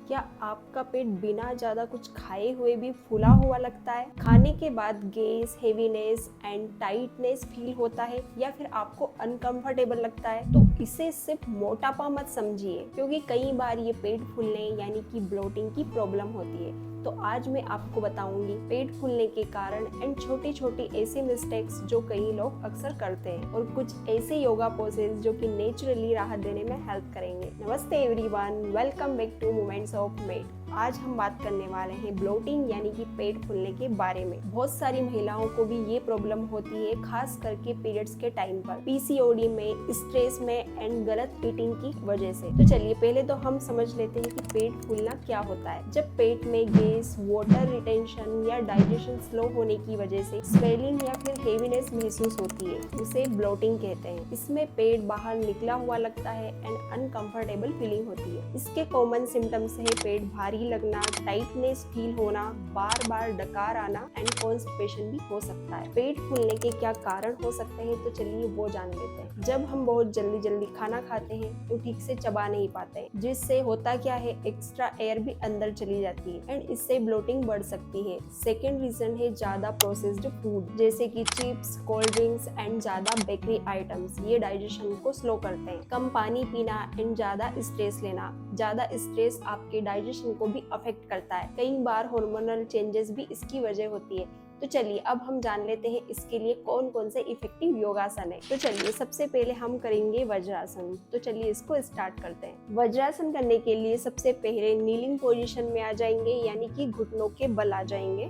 क्या आपका पेट बिना ज़्यादा कुछ खाए हुए भी फूला हुआ लगता है? खाने के बाद gas, heaviness and tightness feel होता है या फिर आपको अनकंफर्टेबल लगता है? तो इसे सिर्फ मोटापा मत समझिए, क्योंकि कई बार ये पेट फूलने यानी कि ब्लोटिंग की प्रॉब्लम होती है। तो आज मैं आपको बताऊंगी पेट फूलने के कारण एंड छोटी छोटी ऐसी मिस्टेक्स जो कई लोग अक्सर करते हैं, और कुछ ऐसे योगा पोसेस जो कि नेचुरली राहत देने में हेल्प करेंगे। नमस्ते everyone, welcome back two moments of made. आज हम बात करने वाले हैं ब्लोटिंग यानी कि पेट फूलने के बारे में। बहुत सारी महिलाओं को भी ये प्रॉब्लम होती है, खास करके पीरियड्स के टाइम पर, पीसीओडी में, स्ट्रेस में एंड गलत ईटिंग की वजह से। तो चलिए पहले तो हम समझ लेते हैं कि पेट फूलना क्या होता है। जब पेट में गैस, वाटर रिटेंशन या डाइजेशन स्लो होने की वजह से स्वेलिंग या फिर हेवीनेस महसूस होती है, उसे ब्लोटिंग कहते हैं। इसमें पेट बाहर निकला हुआ लगता है एंड अनकंफर्टेबल फीलिंग होती है। इसके कॉमन सिम्टम्स है पेट भारी लगना, टाइटनेस फील होना, बार बार डकार आना एंड कॉन्स्टिपेशन भी हो सकता है। पेट फूलने के क्या कारण हो सकते हैं, तो चलिए वो जान लेते हैं। जब हम बहुत जल्दी जल्दी खाना खाते हैं तो ठीक से चबा नहीं पाते हैं, जिससे होता क्या है, एक्स्ट्रा एयर भी अंदर चली जाती है एंड इससे ब्लोटिंग बढ़ सकती है। सेकेंड रीजन है ज्यादा प्रोसेस्ड फूड, जैसे कि चिप्स, कोल्ड ड्रिंक्स एंड ज्यादा बेकरी आइटम्स। ये डाइजेशन को स्लो करते हैं। कम पानी पीना एंड ज्यादा स्ट्रेस लेना। ज्यादा स्ट्रेस आपके डाइजेशन को भी अफेक्ट करता है। कई बार हार्मोनल चेंजेस भी इसकी वजह होती है। तो चलिए अब हम जान लेते हैं इसके लिए कौन कौन से इफेक्टिव योगासन है। तो चलिए सबसे पहले हम करेंगे वज्रासन। तो चलिए इसको स्टार्ट करते हैं। वज्रासन करने के लिए सबसे पहले नीलिंग पोजीशन में आ जाएंगे, यानी कि घुटनों के बल आ जाएंगे।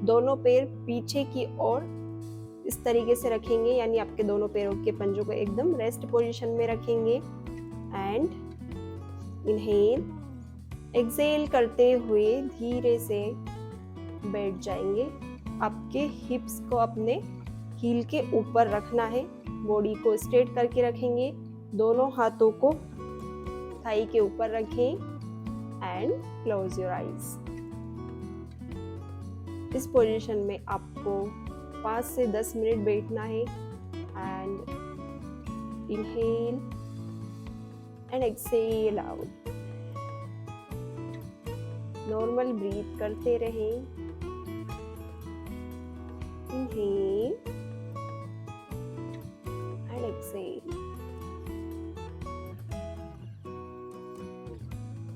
दोनों पैर पीछे की ओर इस तरीके से रखेंगे, यानी आपके दोनों पैरों के पंजों को एकदम रेस्ट पोजीशन में रखेंगे एंड इनहेल। एक्सेल करते हुए धीरे से बैठ जाएंगे। आपके हिप्स को अपने हील के ऊपर रखना है। बॉडी को स्ट्रेट करके रखेंगे। दोनों हाथों को थाई के ऊपर रखें एंड क्लोज योर आईज। इस पोजीशन में आपको 5 से 10 मिनट बैठना है and inhale and exhale out. Normal breath करते रहें। Inhale and exhale.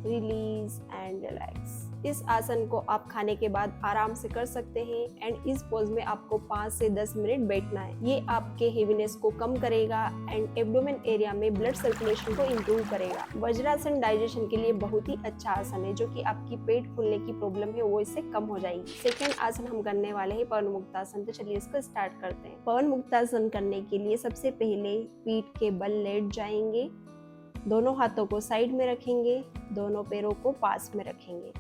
Release and relax. इस आसन को आप खाने के बाद आराम से कर सकते हैं एंड इस पोज में आपको 5 से 10 मिनट बैठना है। ये आपके हेवीनेस को कम करेगा एंड एब्डोमेन एरिया में ब्लड सर्कुलेशन को इम्प्रूव करेगा। वज्रासन डाइजेशन के लिए बहुत ही अच्छा आसन है, जो कि आपकी पेट फूलने की प्रॉब्लम है वो इससे कम हो जाएगी। सेकेंड आसन हम करने वाले हैं पवन मुक्तासन। तो चलिए इसको स्टार्ट करते हैं। पवन मुक्तासन करने के लिए सबसे पहले पीठ के बल लेट जाएंगे। दोनों हाथों को साइड में रखेंगे। दोनों पैरों को पास में रखेंगे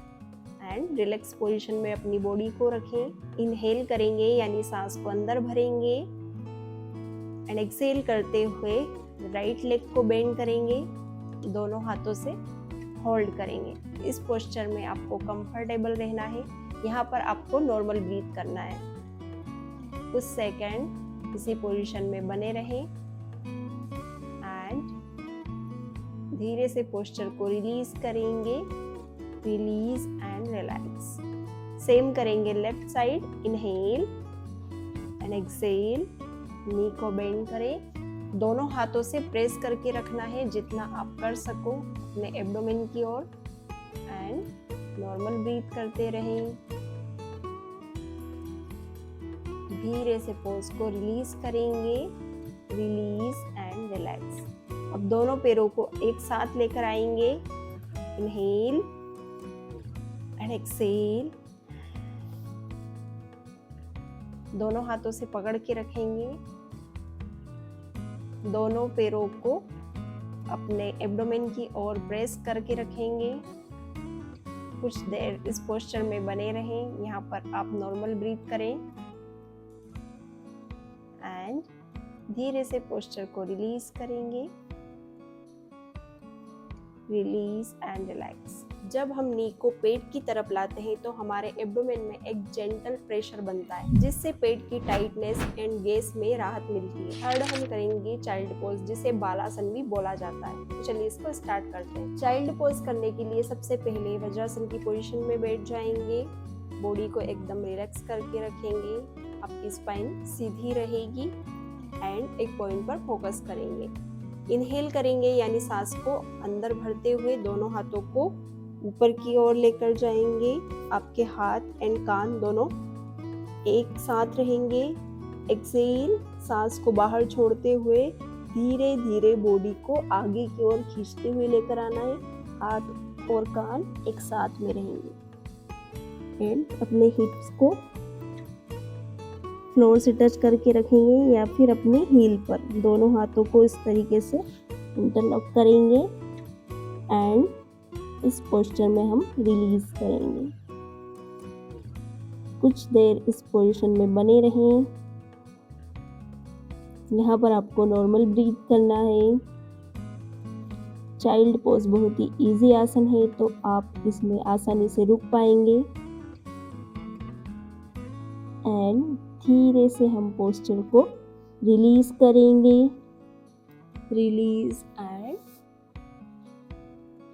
एंड रिलैक्स पोजीशन में अपनी बॉडी को रखें। इनहेल करेंगे, यानी सांस को अंदर भरेंगे एंड एक्सेल करते हुए राइट लेग को बेंड करेंगे। दोनों हाथों से होल्ड करेंगे। इस पोस्चर में आपको कंफर्टेबल रहना है। यहाँ पर आपको नॉर्मल ब्रीथ करना है। कुछ सेकंड इसी पोजीशन में बने रहें एंड धीरे से पोस्चर को रिलीज करेंगे। Release and relax. सेम करेंगे left side. Inhale and exhale. Knee को बेंड करें। दोनों हाथों से प्रेस करके रखना है जितना आप कर सको अपने एब्डोमेन की ओर एंड नॉर्मल ब्रीथ करते रहें। धीरे से पोज को रिलीज करेंगे। Release and relax. अब दोनों पैरों को एक साथ लेकर आएंगे। Inhale and exhale. दोनों हाथों से पकड़ के रखेंगे। दोनों पैरों को अपने एब्डोमेन की ओर प्रेस करके रखेंगे। कुछ देर इस पोस्चर में बने रहें। यहाँ पर आप नॉर्मल ब्रीथ करें एंड धीरे से पोस्चर को रिलीज करेंगे। Release and relax. जब हम नी को पेट की तरफ लाते हैं तो हमारे एब्डोमेन में एक जेंटल प्रेशर बनता है, जिससे पेट की टाइटनेस एंड गैस में राहत मिलती है। थर्ड हम करेंगे चाइल्ड पोज, जिसे बालासन भी बोला जाता है। तो चलिए इसको स्टार्ट करते हैं। चाइल्ड पोज करने के लिए सबसे पहले वज्रासन की पोजीशन में बैठ जाएंगे। बॉडी को एकदम रिलैक्स करके रखेंगे। आपकी स्पाइन सीधी रहेगी एंड एक पॉइंट पर फोकस करेंगे। इनहेल करेंगे, यानी सांस को अंदर भरते हुए दोनों हाथों को ऊपर की ओर लेकर जाएंगे। आपके हाथ एंड कान दोनों एक साथ रहेंगे। एक्सेल, सांस को बाहर छोड़ते हुए धीरे धीरे बॉडी को आगे की ओर खींचते हुए लेकर आना है। हाथ और कान एक साथ में रहेंगे एंड अपने हिप्स को फ्लोर से टच करके रखेंगे या फिर अपने हील पर। दोनों हाथों को इस तरीके से इंटरलॉक करेंगे एंड इस पोस्चर में हम रिलीज करेंगे। कुछ देर इस पोजीशन में बने रहें। यहाँ पर आपको नॉर्मल ब्रीथ करना है। चाइल्ड पोज बहुत ही इजी आसन है, तो आप इसमें आसानी से रुक पाएंगे एंड धीरे से हम पोस्चर को रिलीज करेंगे। Release and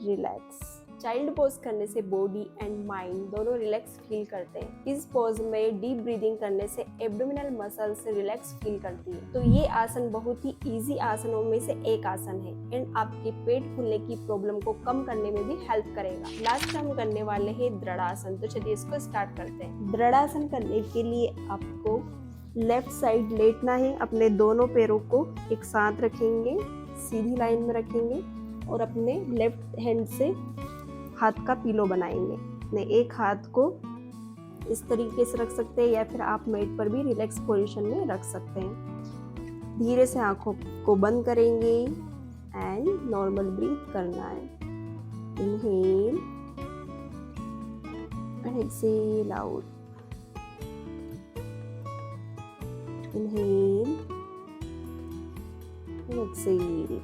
relax. Child pose करने से बॉडी एंड माइंड दोनों रिलैक्स फील करते हैं। इस पोज में डीप ब्रीदिंग करने से एब्डोमिनल मसल्स रिलैक्स फील करती है। तो ये आसन बहुत ही इजी आसनों में से एक आसन है एंड आपके पेट फूलने की प्रॉब्लम को कम करने में भी हेल्प करेगा। लास्ट हम करने वाले हैं दृढ़ासन। तो चलिए इसको स्टार्ट करते हैं। दृढ़ासन करने के लिए आपको लेफ्ट साइड लेटना है। अपने दोनों पैरों को एक साथ रखेंगे, सीधी लाइन में रखेंगे और अपने लेफ्ट हैंड से हाथ का पिलो बनाएंगे। अपने एक हाथ को इस तरीके से रख सकते हैं या फिर आप मैट पर भी रिलैक्स पोजीशन में रख सकते हैं। धीरे से आंखों को बंद करेंगे एंड नॉर्मल ब्रीथ करना है। Inhale and exhale out. Inhale and exhale.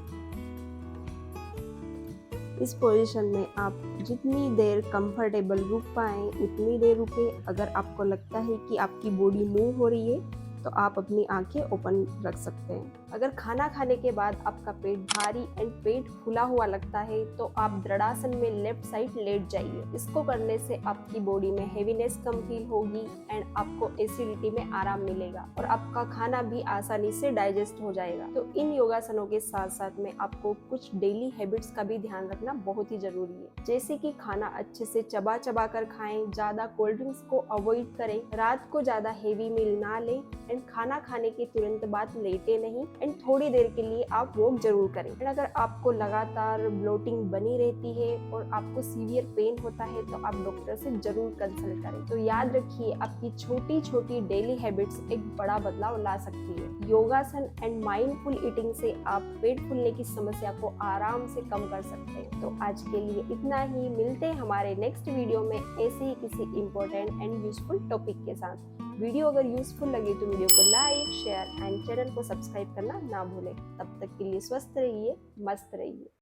इस पोजीशन में आप जितनी देर कंफर्टेबल रुक पाएं उतनी देर रुके। अगर आपको लगता है कि आपकी बॉडी मूव हो रही है तो आप अपनी आंखें ओपन रख सकते हैं। अगर खाना खाने के बाद आपका पेट भारी एंड पेट फूला हुआ लगता है तो आप दृढ़ासन में लेफ्ट साइड लेट जाइए। इसको करने से आपकी बॉडी में हेवीनेस कम फील होगी एंड आपको एसिडिटी में आराम मिलेगा और आपका खाना भी आसानी से डाइजेस्ट हो जाएगा। तो इन योगासनों के साथ साथ में आपको कुछ डेली हैबिट्स का भी ध्यान रखना बहुत ही जरूरी है, जैसे कि खाना अच्छे से चबा चबा कर खाएं, ज्यादा कोल्ड ड्रिंक्स को अवॉइड करें, रात को ज्यादा हेवी मील ना लें एंड खाना खाने के तुरंत बाद लेटे नहीं एंड थोड़ी देर के लिए आप वॉक जरूर करें। एंड अगर आपको लगातार ब्लोटिंग बनी रहती है और आपको सीवियर पेन होता है तो आप डॉक्टर से जरूर कंसल्ट करें। तो याद रखिए, आपकी छोटी छोटी डेली हैबिट्स एक बड़ा बदलाव ला सकती है। योगासन एंड माइंडफुल ईटिंग से आप पेट फूलने की समस्या को आराम से कम कर सकते हैं। तो आज के लिए इतना ही। मिलते हैं हमारे नेक्स्ट वीडियो में ऐसे ही किसी इंपॉर्टेंट एंड यूजफुल टॉपिक के साथ। वीडियो अगर यूजफुल लगे तो वीडियो को लाइक, शेयर एंड चैनल को सब्सक्राइब करना ना भूलें। तब तक के लिए स्वस्थ रहिए, मस्त रहिए।